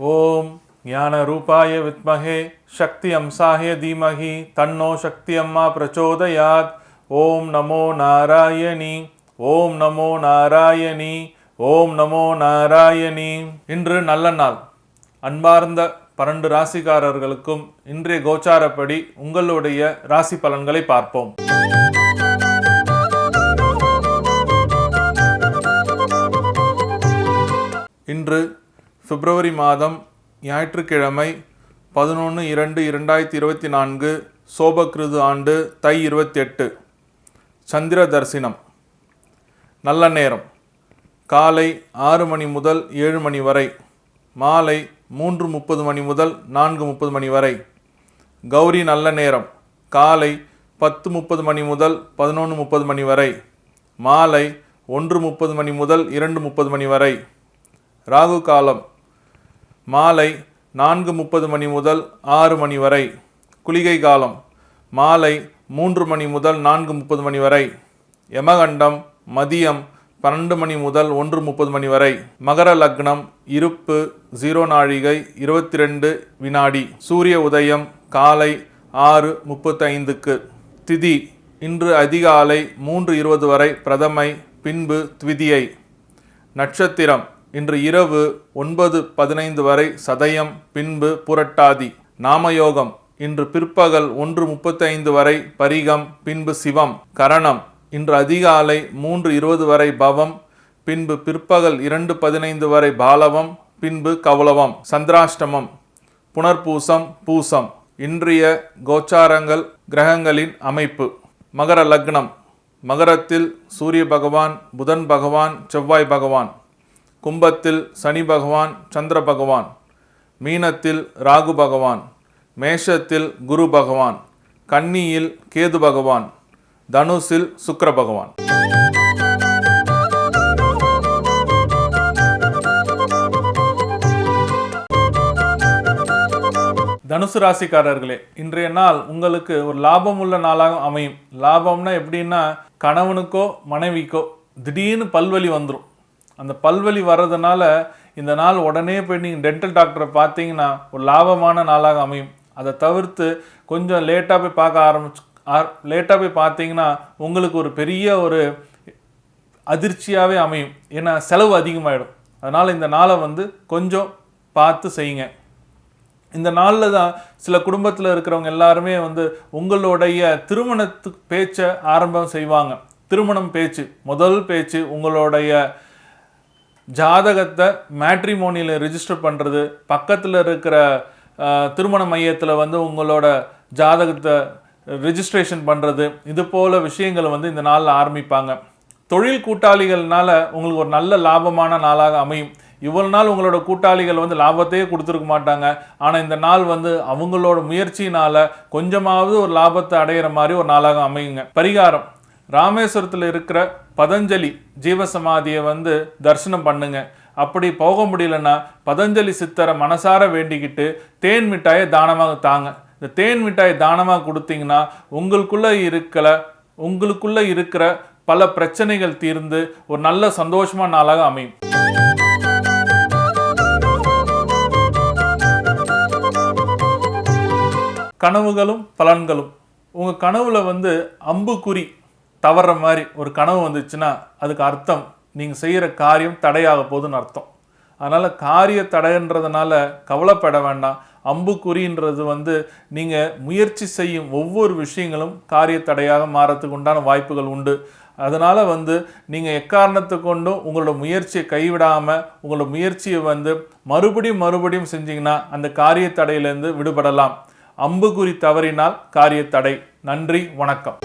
ஓம் ஞான ரூபாய வித்மஹே சக்தி அம்சாய தீமஹி தன்னோ சக்தி அம்மா பிரச்சோதயாத். ஓம் நமோ நாராயணி, ஓம் நமோ நாராயணி, ஓம் நமோ நாராயணி. இன்று நல்ல நாள். அன்பார்ந்த 12 ராசிக்காரர்களுக்கும் இன்றைய கோச்சாரப்படி உங்களுடைய ராசி பலன்களை பார்ப்போம். இன்று பிப்ரவரி மாதம் ஞாயிற்றுக்கிழமை 11/2/2024 சோபகிருது ஆண்டு தை 28. சந்திர தரிசனம். நல்ல நேரம் காலை 6 மணி முதல் 7 மணி வரை, மாலை 3:30 மணி முதல் 4:30 மணி வரை. கௌரி நல்ல நேரம் காலை 10:30 மணி முதல் 11:30 மணி வரை, மாலை 1:30 மணி முதல் 2:30 மணி வரை. ராகு காலம் மாலை 4:30 மணி முதல் 6 மணி வரை. குளிகை காலம் மாலை 3 மணி முதல் 4:30 மணி வரை. யமகண்டம் மதியம் 12 மணி முதல் 1:30 மணி வரை. மகர லக்னம் இருப்பு 0 நாழிகை 22 வினாடி. சூரிய உதயம் காலை 6:35க்கு. திதி இன்று அதிகாலை 3:20 வரை பிரதமை, பின்பு த்விதியை. நட்சத்திரம் இன்று இரவு 9:15 வரை சதயம், பின்பு புரட்டாதி. நாமயோகம் இன்று பிற்பகல் 1:35 வரை பரிகம், பின்பு சிவம். கரணம் இன்று அதிகாலை 3:20 வரை பவம், பின்பு பிற்பகல் 2:15 வரை பாலவம், பின்பு கௌலவம். சந்திராஷ்டமம் புனர்பூசம், பூசம். இன்றைய கோச்சாரங்கள், கிரகங்களின் அமைப்பு. மகர லக்னம். மகரத்தில் சூரிய பகவான், புதன் பகவான், செவ்வாய் பகவான். கும்பத்தில் சனி பகவான், சந்திர பகவான். மீனத்தில் ராகு பகவான். மேஷத்தில் குரு பகவான். கன்னியில் கேது பகவான். தனுசில் சுக்கிர பகவான். தனுசு ராசிக்காரர்களே, இன்றைய நாள் உங்களுக்கு ஒரு லாபம் உள்ள நாளாக அமையும். லாபம்னா எப்படின்னா, கணவனுக்கோ மனைவிக்கோ திடீர்னு பல்வலி வந்துடும். அந்த பல்வலி வர்றதுனால இந்த நாள் உடனே போய் நீங்கள் டென்டல் டாக்டரை பார்த்தீங்கன்னா ஒரு லாபமான நாளாக அமையும். அதை தவிர்த்து கொஞ்சம் லேட்டாக போய் பார்த்தீங்கன்னா உங்களுக்கு ஒரு பெரிய ஒரு அதிர்ச்சியாகவே அமையும். ஏன்னா செலவு அதிகமாகிடும். அதனால் இந்த நாளை கொஞ்சம் பார்த்து செய்யுங்க. இந்த நாளில் தான் சில குடும்பத்தில் இருக்கிறவங்க எல்லாருமே உங்களுடைய திருமணத்துக்கு பேச்சை ஆரம்பம் செய்வாங்க. திருமணம் பேச்சு, முதல் பேச்சு உங்களுடைய ஜாதகத்தை மேட்ரிமோனியில் ரிஜிஸ்டர் பண்ணுறது, பக்கத்தில் இருக்கிற திருமண மையத்தில் உங்களோட ஜாதகத்தை ரிஜிஸ்ட்ரேஷன் பண்ணுறது, இது போல் விஷயங்களை இந்த நாளில் ஆரம்பிப்பாங்க. தொழில் கூட்டாளிகள்னால உங்களுக்கு ஒரு நல்ல லாபமான நாளாக அமையும். இவ்வளவு நாள் உங்களோட கூட்டாளிகள் லாபத்தையே கொடுத்துருக்க மாட்டாங்க. ஆனால் இந்த நாள் அவங்களோட முயற்சியினால் கொஞ்சமாவது ஒரு லாபத்தை அடையிற மாதிரி ஒரு நாளாக அமையுங்க. பரிகாரம்: ராமேஸ்வரத்தில் இருக்கிற பதஞ்சலி ஜீவசமாதியை தரிசனம் பண்ணுங்க. அப்படி போக முடியலன்னா பதஞ்சலி சித்தரை மனசார வேண்டிக்கிட்டு தேன் மிட்டாயை தானமாக தாங்க. இந்த தேன் மிட்டாயை தானமாக கொடுத்தீங்கன்னா உங்களுக்குள்ள இருக்கிற பல பிரச்சனைகள் தீர்ந்து ஒரு நல்ல சந்தோஷமான நாளாக அமையும். கனவுகளும் பலன்களும். உங்கள் கனவுல அம்புக்குறி தவற மாதிரி ஒரு கனவு வந்துச்சுன்னா அதுக்கு அர்த்தம் நீங்கள் செய்கிற காரியம் தடையாக போகுதுன்னு அர்த்தம். அதனால் காரிய தடைன்றதுனால கவலைப்பட வேண்டாம். அம்புக்குறின்றது நீங்கள் முயற்சி செய்யும் ஒவ்வொரு விஷயங்களும் காரிய தடையாக மாறத்துக்கு உண்டான வாய்ப்புகள் உண்டு. அதனால் நீங்கள் எக்காரணத்தை கொண்டும் உங்களோட முயற்சியை கைவிடாமல் உங்களோட முயற்சியை மறுபடியும் செஞ்சீங்கன்னா அந்த காரிய தடையிலேருந்து விடுபடலாம். அம்புக்குறி தவறினால் காரிய தடை. நன்றி, வணக்கம்.